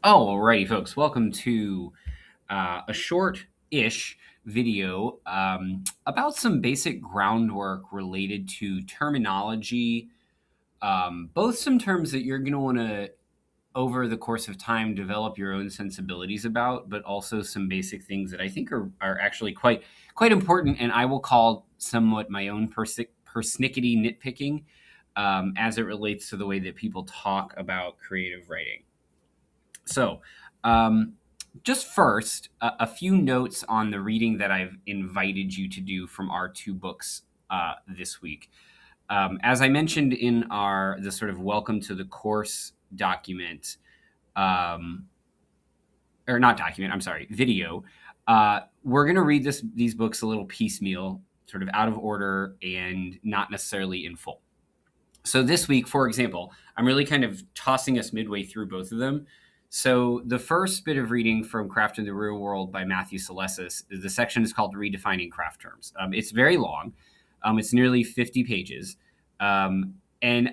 Alrighty, folks, welcome to a short-ish video about some basic groundwork related to terminology, both some terms that you're going to want to, over the course of time, develop your own sensibilities about, but also some basic things that I think are actually quite important, and I will call somewhat my own persnickety nitpicking as it relates to the way that people talk about creative writing. So, just first, a few notes on the reading that I've invited you to do from our two books this week. As I mentioned in the sort of welcome to the course document, um, or not document, I'm sorry, video. We're going to read these books a little piecemeal, sort of out of order, and not necessarily in full. So this week, for example, I'm really kind of tossing us midway through both of them. So the first bit of reading from Craft in the Real World by Matthew Salesses, the section is called Redefining Craft Terms. It's very long. It's nearly 50 pages. And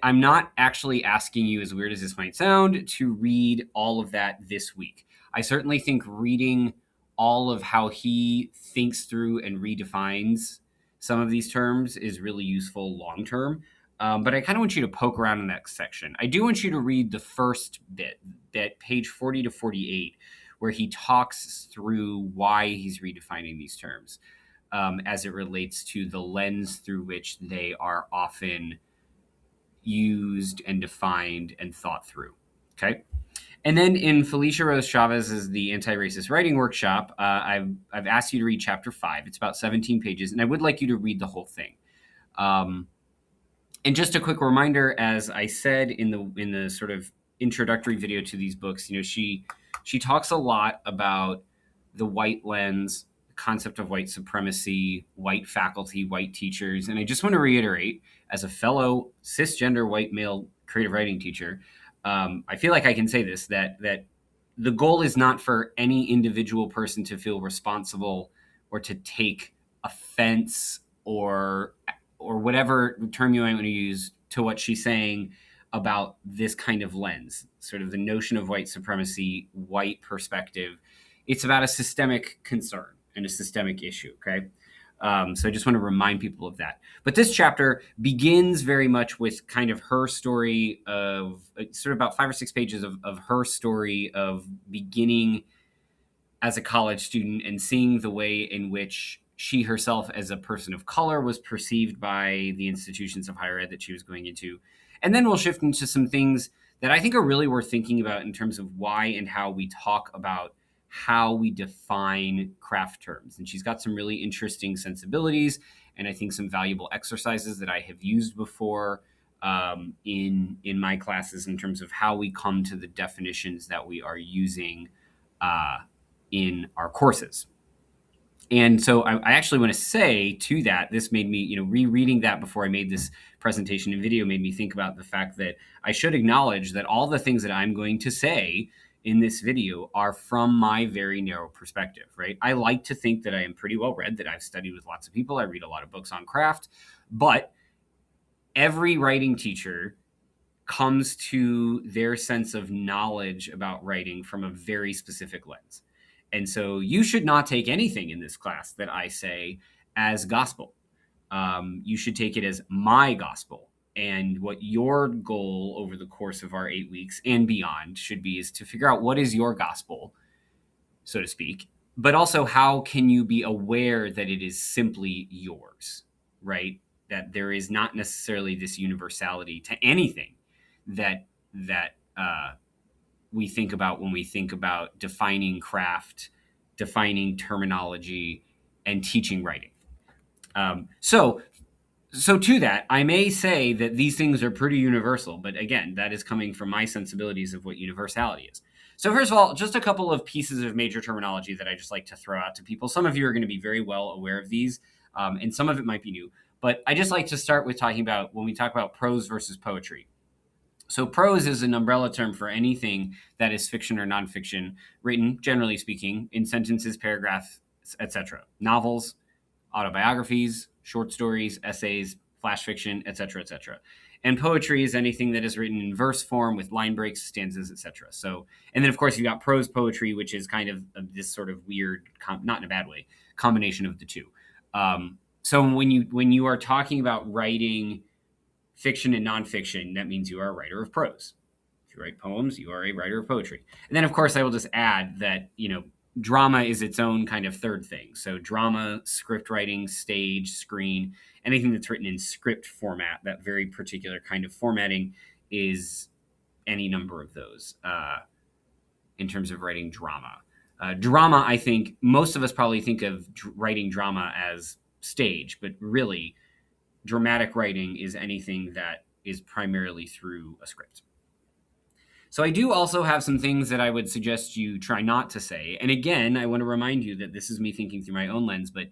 I'm not actually asking you, as weird as this might sound, to read all of that this week. I certainly think reading all of how he thinks through and redefines some of these terms is really useful long term. But I kind of want you to poke around in that section. I do want you to read the first bit, that page 40 to 48, where he talks through why he's redefining these terms as it relates to the lens through which they are often used and defined and thought through. Okay. And then in Felicia Rose Chavez's The Anti-Racist Writing Workshop, I've asked you to read chapter 5. It's about 17 pages, and I would like you to read the whole thing. And just a quick reminder, as I said in the sort of introductory video to these books, she talks a lot about the white lens, the concept of white supremacy, white faculty, white teachers, and I just want to reiterate, as a fellow cisgender white male creative writing teacher, I feel like I can say this, that the goal is not for any individual person to feel responsible or to take offense or whatever term you want to use to what she's saying about this kind of lens, sort of the notion of white supremacy, white perspective. It's about a systemic concern and a systemic issue. Okay. So I just want to remind people of that. But this chapter begins very much with kind of her story of sort of about 5 or 6 pages of her story of beginning as a college student and seeing the way in which she herself as a person of color was perceived by the institutions of higher ed that she was going into. And then we'll shift into some things that I think are really worth thinking about in terms of why and how we talk about how we define craft terms. And she's got some really interesting sensibilities and I think some valuable exercises that I have used before in my classes in terms of how we come to the definitions that we are using in our courses. And so I actually want to say to that, this made me, rereading that before I made this presentation and video made me think about the fact that I should acknowledge that all the things that I'm going to say in this video are from my very narrow perspective, right? I like to think that I am pretty well read, that I've studied with lots of people. I read a lot of books on craft, but every writing teacher comes to their sense of knowledge about writing from a very specific lens. And so you should not take anything in this class that I say as gospel. You should take it as my gospel. And what your goal over the course of our 8 weeks and beyond should be is to figure out what is your gospel, so to speak, but also how can you be aware that it is simply yours, right? That there is not necessarily this universality to anything that we think about when we think about defining craft, defining terminology, and teaching writing. So to that, I may say that these things are pretty universal, but again, that is coming from my sensibilities of what universality is. So first of all, just a couple of pieces of major terminology that I just like to throw out to people. Some of you are going to be very well aware of these, and some of it might be new. But I just like to start with talking about when we talk about prose versus poetry. So prose is an umbrella term for anything that is fiction or nonfiction, written, generally speaking, in sentences, paragraphs, etc. Novels, autobiographies, short stories, essays, flash fiction, etc., etc. And poetry is anything that is written in verse form with line breaks, stanzas, etc. So, and then of course you've got prose poetry, which is kind of this sort of weird, not in a bad way, combination of the two. So when you are talking about writing fiction and nonfiction, that means you are a writer of prose. If you write poems, you are a writer of poetry. And then, of course, I will just add that, drama is its own kind of third thing. So drama, script writing, stage, screen, anything that's written in script format, that very particular kind of formatting, is any number of those in terms of writing drama. Drama, I think most of us probably think of writing drama as stage, but really dramatic writing is anything that is primarily through a script. So I do also have some things that I would suggest you try not to say. And again, I want to remind you that this is me thinking through my own lens, but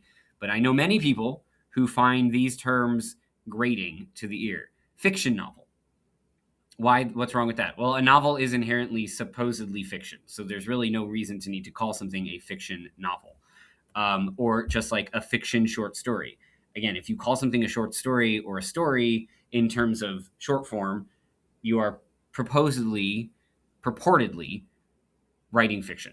I know many people who find these terms grating to the ear. Fiction novel. Why? What's wrong with that? Well, a novel is inherently supposedly fiction, so there's really no reason to need to call something a fiction novel, or just like a fiction short story. Again, if you call something a short story or a story in terms of short form, you are purportedly writing fiction.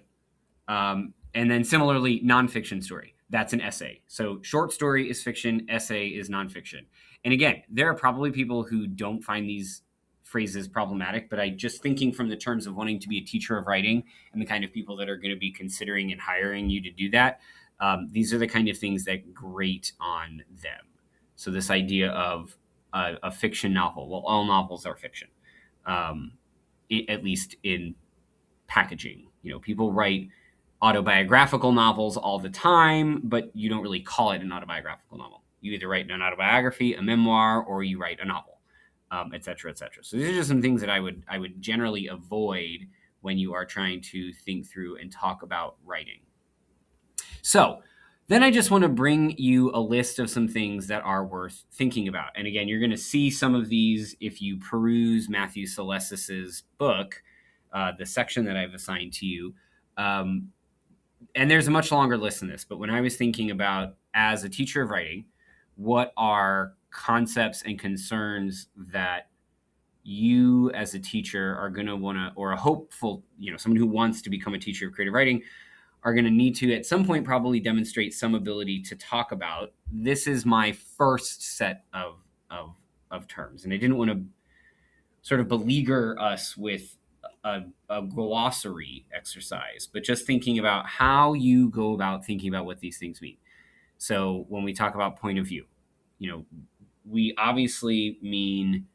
And then similarly, nonfiction story. That's an essay. So short story is fiction, essay is nonfiction. And again, there are probably people who don't find these phrases problematic, but I just thinking from the terms of wanting to be a teacher of writing and the kind of people that are going to be considering and hiring you to do that, these are the kind of things that grate on them. So this idea of a fiction novel, well, all novels are fiction, at least in packaging. People write autobiographical novels all the time, but you don't really call it an autobiographical novel. You either write an autobiography, a memoir, or you write a novel, et cetera, et cetera. So these are just some things that I would generally avoid when you are trying to think through and talk about writing. So then I just want to bring you a list of some things that are worth thinking about. And again, you're going to see some of these if you peruse Matthew Salesis's book, the section that I've assigned to you. And there's a much longer list than this, but when I was thinking about, as a teacher of writing, what are concepts and concerns that you as a teacher are going to want to, or a hopeful, someone who wants to become a teacher of creative writing, are going to need to at some point probably demonstrate some ability to talk about. This is my first set of terms, and I didn't want to sort of beleaguer us with a glossary exercise, but just thinking about how you go about thinking about what these things mean. So when we talk about point of view, we obviously mean,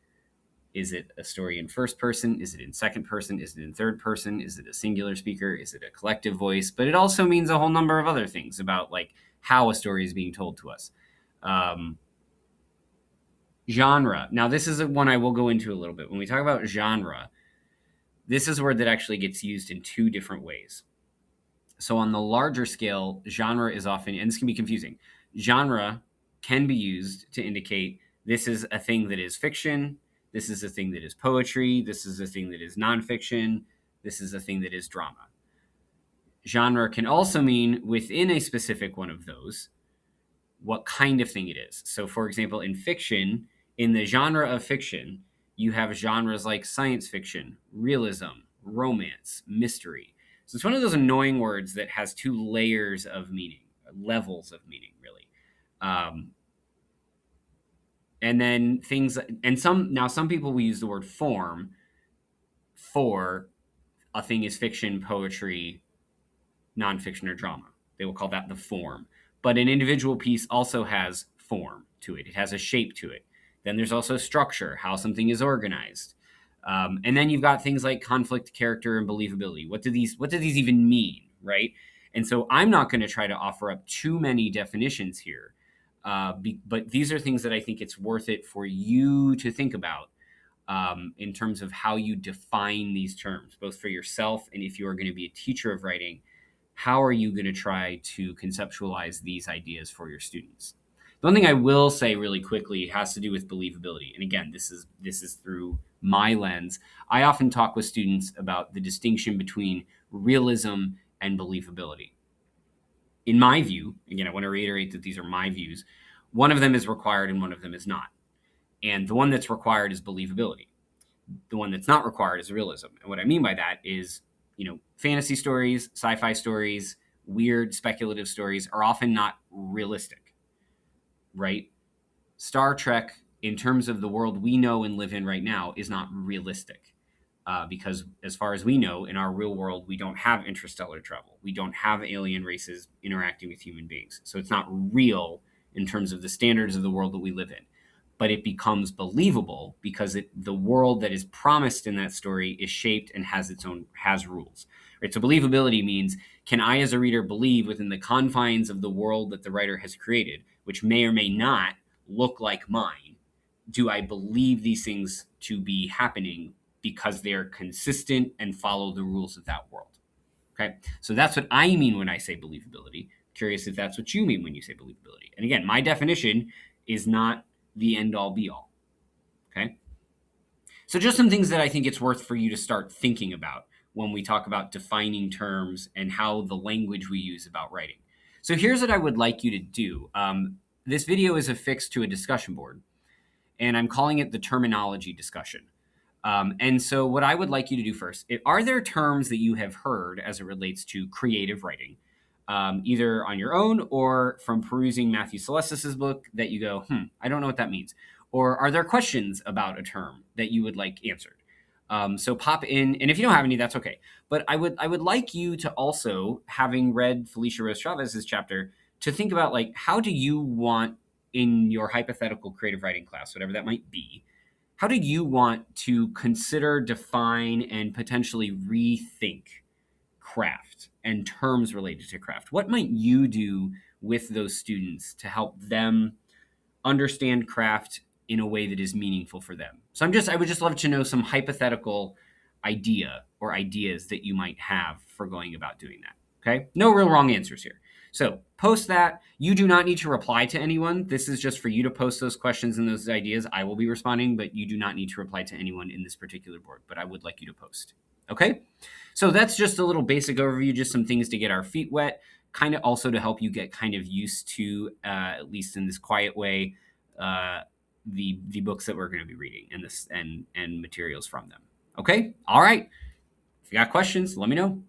is it a story in first person? Is it in second person? Is it in third person? Is it a singular speaker? Is it a collective voice? But it also means a whole number of other things about like how a story is being told to us. Genre. Now, this is one I will go into a little bit. When we talk about genre, this is a word that actually gets used in two different ways. So on the larger scale, genre is often, and this can be confusing, genre can be used to indicate this is a thing that is fiction, this is a thing that is poetry, this is a thing that is nonfiction, this is a thing that is drama. Genre can also mean, within a specific one of those, what kind of thing it is. So for example, in fiction, in the genre of fiction, you have genres like science fiction, realism, romance, mystery. So it's one of those annoying words that has two layers of meaning, levels of meaning, really. And then things, and some people will use the word form for a thing is fiction, poetry, nonfiction, or drama. They will call that the form. But an individual piece also has form to it. It has a shape to it. Then there's also structure, how something is organized. And then you've got things like conflict, character, and believability. What do these even mean, right? And so I'm not going to try to offer up too many definitions here, but these are things that I think it's worth it for you to think about in terms of how you define these terms, both for yourself and if you are going to be a teacher of writing. How are you going to try to conceptualize these ideas for your students? The one thing I will say really quickly has to do with believability. And again, this is through my lens. I often talk with students about the distinction between realism and believability. In my view, again, I want to reiterate that these are my views, one of them is required and one of them is not. And the one that's required is believability. The one that's not required is realism. And what I mean by that is, fantasy stories, sci-fi stories, weird speculative stories are often not realistic, right? Star Trek, in terms of the world we know and live in right now, is not realistic. Because as far as we know, in our real world, we don't have interstellar travel. We don't have alien races interacting with human beings. So it's not real in terms of the standards of the world that we live in. But it becomes believable because the world that is promised in that story is shaped and has rules. Right? So believability means, can I as a reader believe within the confines of the world that the writer has created, which may or may not look like mine? Do I believe these things to be happening because they are consistent and follow the rules of that world? Okay, so that's what I mean when I say believability. Curious if that's what you mean when you say believability. And again, my definition is not the end all be all. Okay, so just some things that I think it's worth for you to start thinking about when we talk about defining terms and how the language we use about writing. So here's what I would like you to do. This video is affixed to a discussion board, and I'm calling it the terminology discussion. And so what I would like you to do first, are there terms that you have heard as it relates to creative writing, either on your own or from perusing Matthew Celestis's book, that you go, I don't know what that means? Or are there questions about a term that you would like answered? So pop in, and if you don't have any, that's okay. But I would like you to also, having read Felicia Rose Chavez's chapter, to think about, like, how do you want, in your hypothetical creative writing class, whatever that might be, how do you want to consider, define, and potentially rethink craft and terms related to craft? What might you do with those students to help them understand craft in a way that is meaningful for them? So I would just love to know some hypothetical idea or ideas that you might have for going about doing that. Okay? No real wrong answers here. So post that. You do not need to reply to anyone. This is just for you to post those questions and those ideas. I will be responding, but you do not need to reply to anyone in this particular board, but I would like you to post. Okay? So that's just a little basic overview, just some things to get our feet wet, kind of also to help you get kind of used to, at least in this quiet way, the books that we're going to be reading and materials from them. Okay? All right. If you got questions, let me know.